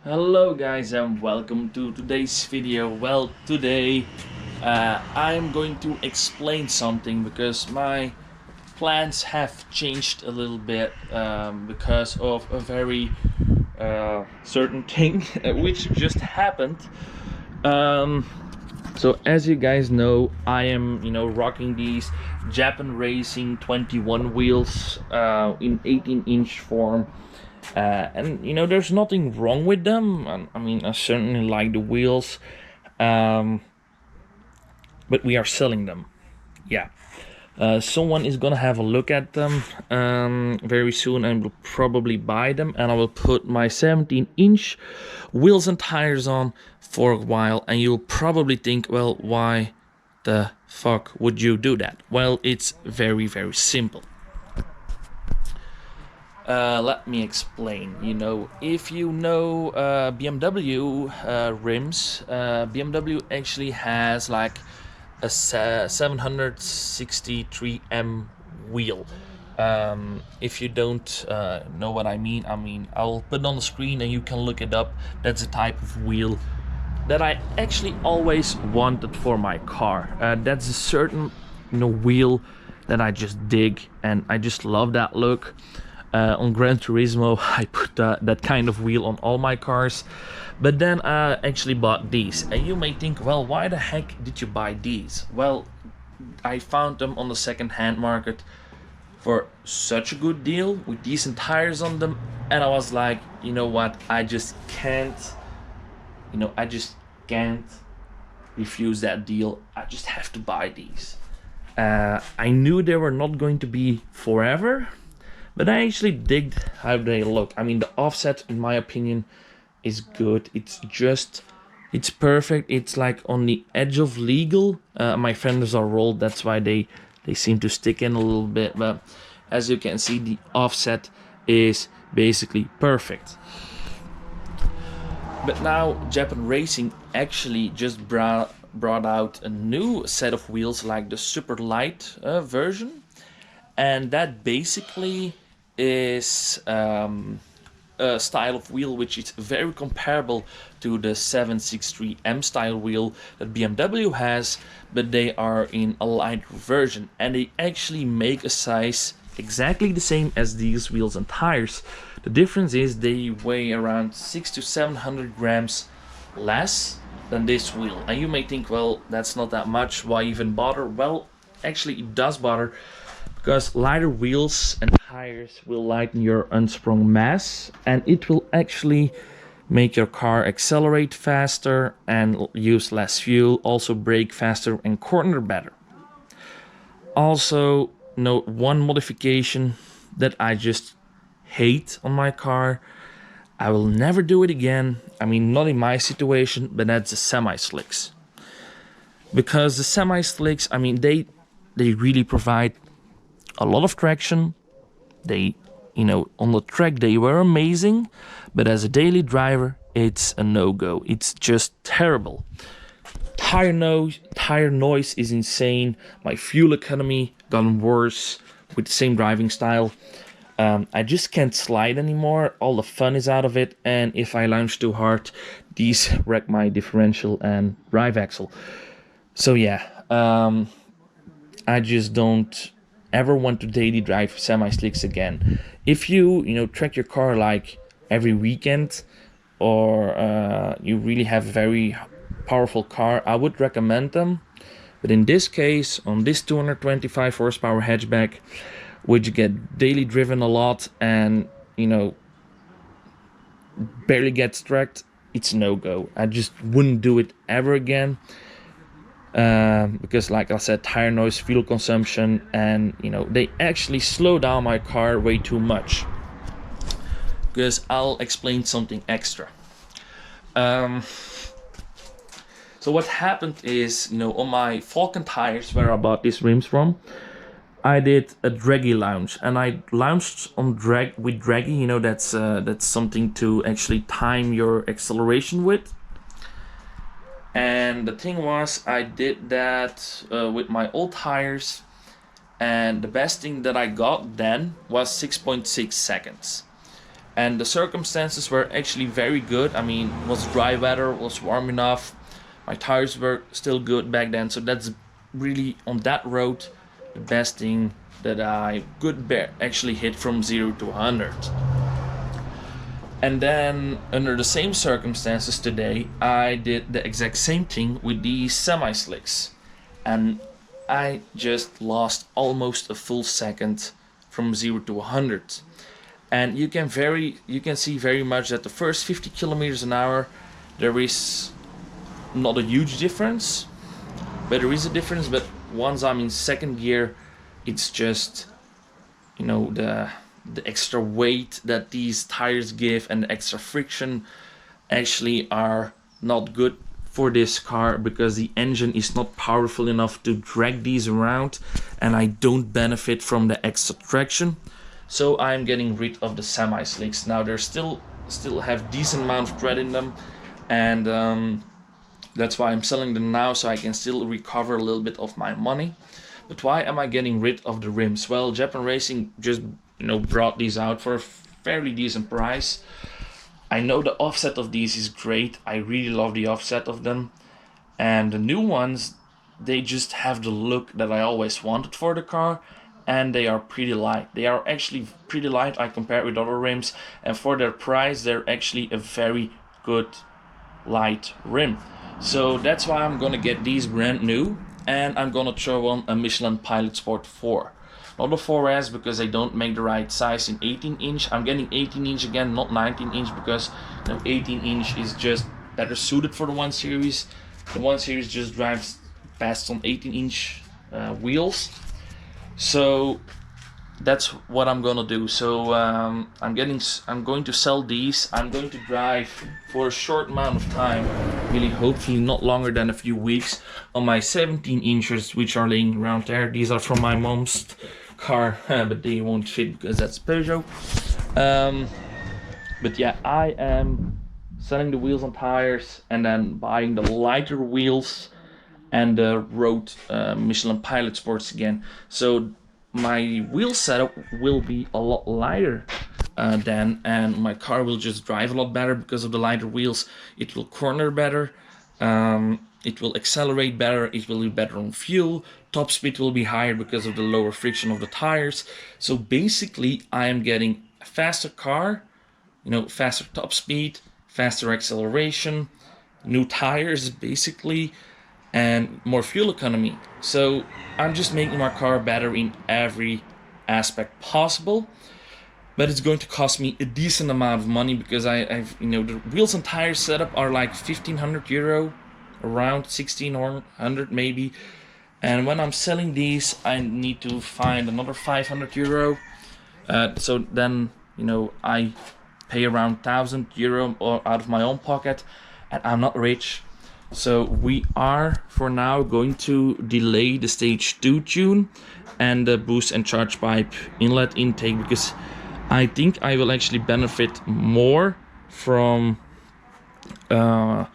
Hello guys and welcome to today's video. Well, today I'm going to explain something because my plans have changed a little bit because of a very certain thing which just happened. So as you guys know, I am rocking these Japan Racing 21 wheels in 18-inch form. And there's nothing wrong with them. I mean, I certainly like the wheels, but we are selling them. Yeah. Someone is gonna have a look at them very soon and will probably buy them, and I will put my 17-inch wheels and tires on for a while, and you'll probably think, well, why the fuck would you do that? Well, it's very, very simple. Let me explain. If you know BMW rims, BMW actually has like a 763M wheel. If you don't know what I mean, I'll put it on the screen and you can look it up. That's a type of wheel that I actually always wanted for my car. That's a certain wheel that I just dig, and I just love that look. On Gran Turismo, I put that kind of wheel on all my cars. But then I actually bought these. And you may think, well, why the heck did you buy these? Well, I found them on the second-hand market for such a good deal with decent tires on them. And I was like, you know what? I just can't refuse that deal. I just have to buy these. I knew they were not going to be forever, but I actually digged how they look. I mean, the offset, in my opinion, is good. It's perfect. It's like on the edge of legal. My fenders are rolled, that's why they seem to stick in a little bit. But as you can see, the offset is basically perfect. But now Japan Racing actually just brought out a new set of wheels, like the super light version. And that basically is a style of wheel which is very comparable to the 763M style wheel that BMW has, but they are in a lighter version, and they actually make a size exactly the same as these wheels and tires. The difference is they weigh around 600 to 700 grams less than this wheel. And you may think, well, that's not that much, why even bother? Well, actually it does bother, because lighter wheels and tires will lighten your unsprung mass, and it will actually make your car accelerate faster and use less fuel, also brake faster and corner better. Also, note one modification that I just hate on my car. I will never do it again. I mean, not in my situation, but that's the semi-slicks. Because the semi-slicks, I mean, they really provide a lot of traction. They, on the track they were amazing, but as a daily driver, it's a no-go. It's just terrible. Tire noise is insane. My fuel economy gotten worse with the same driving style. I just can't slide anymore. All the fun is out of it, and if I launch too hard, these wreck my differential and drive axle. So yeah, I just don't ever want to daily drive semi-slicks again. If you track your car like every weekend, or you really have a very powerful car, I would recommend them. But in this case, on this 225 horsepower hatchback, which get daily driven a lot and barely gets tracked, it's no go. I just wouldn't do it ever again. Because like I said, tire noise, fuel consumption, and they actually slow down my car way too much. Because I'll explain something extra. So what happened is, on my Falcon tires, where I bought these rims from, I did a draggy launch, and I launched on with draggy. That's something to actually time your acceleration with. And the thing was, I did that with my old tires, and the best thing that I got then was 6.6 seconds. and the circumstances were actually very good. I mean, it was dry weather, it was warm enough, my tires were still good back then, so that's really on that road the best thing that I could actually hit from 0 to 100. And then under the same circumstances today, I did the exact same thing with these semi-slicks, and I just lost almost a full second from 0 to 100. And you can see very much that the first 50 kilometers an hour there is not a huge difference, but there is a difference. But once I'm in second gear, it's just, you know, the extra weight that these tires give and the extra friction actually are not good for this car, because the engine is not powerful enough to drag these around, and I don't benefit from the extra traction. So I'm getting rid of the semi-slicks. Now they're still have decent amount of tread in them, and that's why I'm selling them now, so I can still recover a little bit of my money. But why am I getting rid of the rims? Well, Japan Racing just, you know, brought these out for a fairly decent price. I know the offset of these is great. I really love the offset of them. And the new ones, they just have the look that I always wanted for the car, and they are pretty light. They are actually pretty light. I compare it with other rims, and for their price, they're actually a very good light rim. So that's why I'm gonna get these brand new, and I'm gonna throw on a Michelin Pilot Sport 4. Not a 4S because they don't make the right size in 18-inch. I'm getting 18-inch again, not 19-inch, because, you know, 18-inch is just better suited for the 1 Series. The 1 Series just drives best on 18-inch wheels. So that's what I'm gonna do. So I'm going to sell these. I'm going to drive for a short amount of time, really hopefully not longer than a few weeks, on my 17 inches which are laying around there. These are from my mom's car, but they won't fit because that's Peugeot. But yeah, I am selling the wheels and tires, and then buying the lighter wheels and the road Michelin Pilot Sports again. So my wheel setup will be a lot lighter then, and my car will just drive a lot better because of the lighter wheels. It will corner better, it will accelerate better, it will be better on fuel, top speed will be higher because of the lower friction of the tires. So basically I am getting a faster car, you know, faster top speed, faster acceleration, new tires basically, and more fuel economy. So I'm just making my car better in every aspect possible, but it's going to cost me a decent amount of money, because I've, you know, the wheels and tires setup are like 1,500 euro, around 1,600 maybe, and when I'm selling these I need to find another 500 euro. So then, you know, I pay around 1,000 euro out of my own pocket, and I'm not rich. So we are for now going to delay the stage 2 tune and the boost and charge pipe inlet intake, because I think I will actually benefit more from the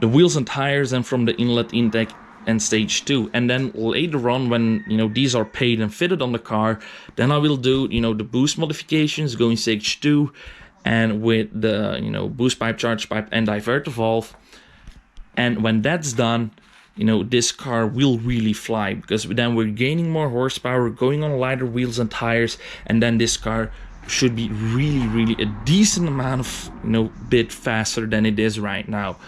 wheels and tires than from the inlet intake and stage 2. And then later on, when, you know, these are paid and fitted on the car, then I will do, you know, the boost modifications going stage 2, and with the, you know, boost pipe, charge pipe and diverter valve. And when that's done, you know, this car will really fly, because then we're gaining more horsepower, going on lighter wheels and tires, and then this car should be really a decent amount of, you know, bit faster than it is right now.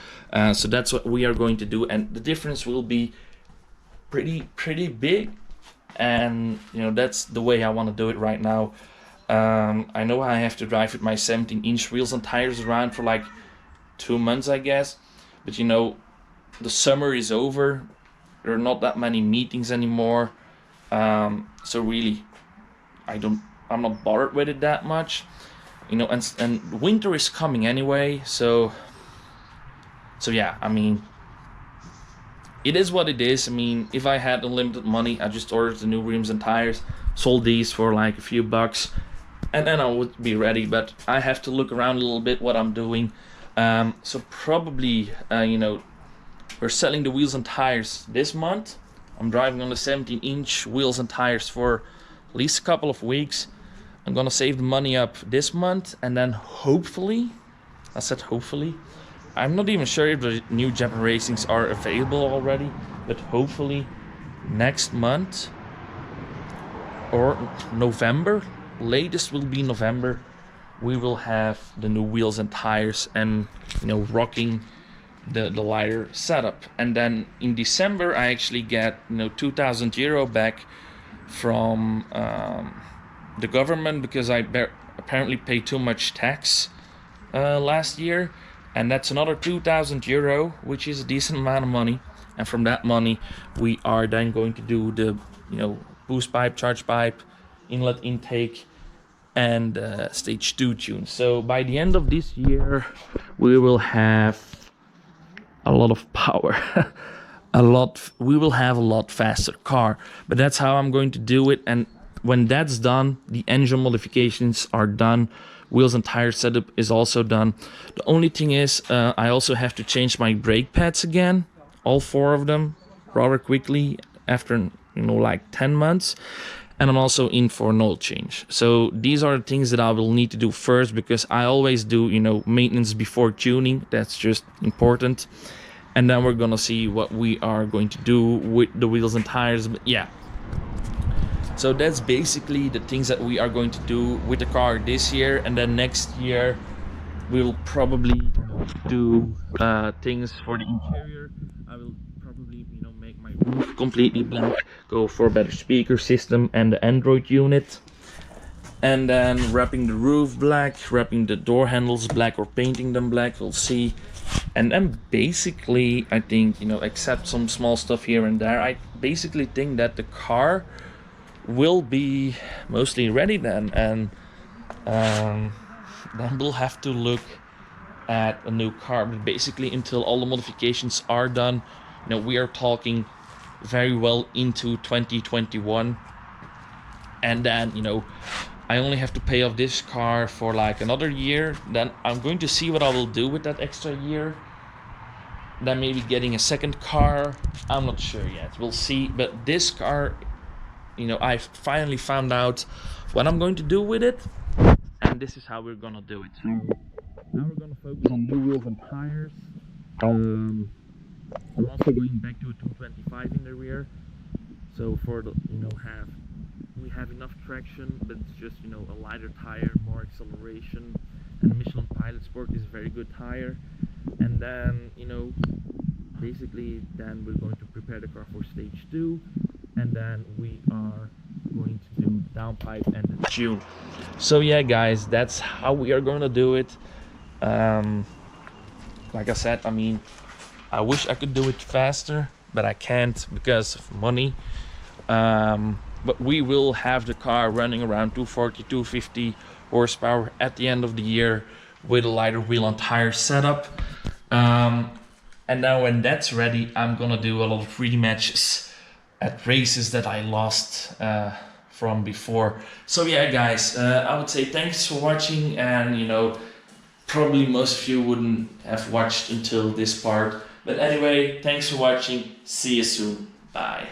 So that's what we are going to do, and the difference will be pretty big, and, you know, that's the way I want to do it right now. I know I have to drive with my 17-inch wheels and tires around for like 2 months, I guess. But, you know, the summer is over. There are not that many meetings anymore. So really, I'm not bothered with it that much. You know, and winter is coming anyway. So yeah, I mean, it is what it is. I mean, if I had unlimited money, I just ordered the new rims and tires, sold these for like a few bucks, and then I would be ready. But I have to look around a little bit what I'm doing. So probably, you know, we're selling the wheels and tires this month. I'm driving on the 17-inch wheels and tires for at least a couple of weeks. I'm gonna save the money up this month, and then hopefully, I said hopefully, I'm not even sure if the new Japan racings are available already, but hopefully next month or November, latest will be November, we will have the new wheels and tires and, you know, rocking the lighter setup. And then in December I actually get, you know, 2,000 euro back from the government, because I apparently paid too much tax last year, and that's another 2,000 euro, which is a decent amount of money. And from that money we are then going to do the, you know, boost pipe, charge pipe, inlet intake, and stage 2 tune. So by the end of this year we will have a lot of power. We will have a lot faster car, but that's how I'm going to do it. And when that's done, the engine modifications are done, wheels and tire setup is also done. The only thing is I also have to change my brake pads again, all 4 of them, rather quickly after, you know, like 10 months. And I'm also in for an oil change. So these are the things that I will need to do first, because I always do, you know, maintenance before tuning. That's just important. And then we're gonna see what we are going to do with the wheels and tires. But yeah, so that's basically the things that we are going to do with the car this year. And then next year we'll probably do things for the interior. I will probably, you know, make my roof completely black, go for a better speaker system and the Android unit, and then wrapping the roof black, wrapping the door handles black, or painting them black, we'll see. And then basically I think, you know, except some small stuff here and there, I basically think that the car will be mostly ready then. And then we'll have to look at a new car. But basically until all the modifications are done, you know, we are talking very well into 2021. And then, you know, I only have to pay off this car for like another year. Then I'm going to see what I will do with that extra year. Then maybe getting a second car, I'm not sure yet, we'll see. But this car, you know, I finally found out what I'm going to do with it, and this is how we're gonna do it. So now we're gonna focus on new wheels and tires. I'm also going back to a 225 in the rear, so for the, you know, we have enough traction, but it's just, you know, a lighter tire, more acceleration. And the Michelin Pilot Sport is a very good tire. And then, you know, basically then we're going to prepare the car for stage 2, and then we are going to do the downpipe and the tune. So yeah guys, that's how we are going to do it. Like I said, I mean, I wish I could do it faster, but I can't because of money. But we will have the car running around 240, 250 horsepower at the end of the year with a lighter wheel and tire setup. And now when that's ready, I'm gonna do a lot of rematches at races that I lost from before. So yeah guys, I would say thanks for watching, and you know, probably most of you wouldn't have watched until this part. But anyway, thanks for watching, see you soon, bye.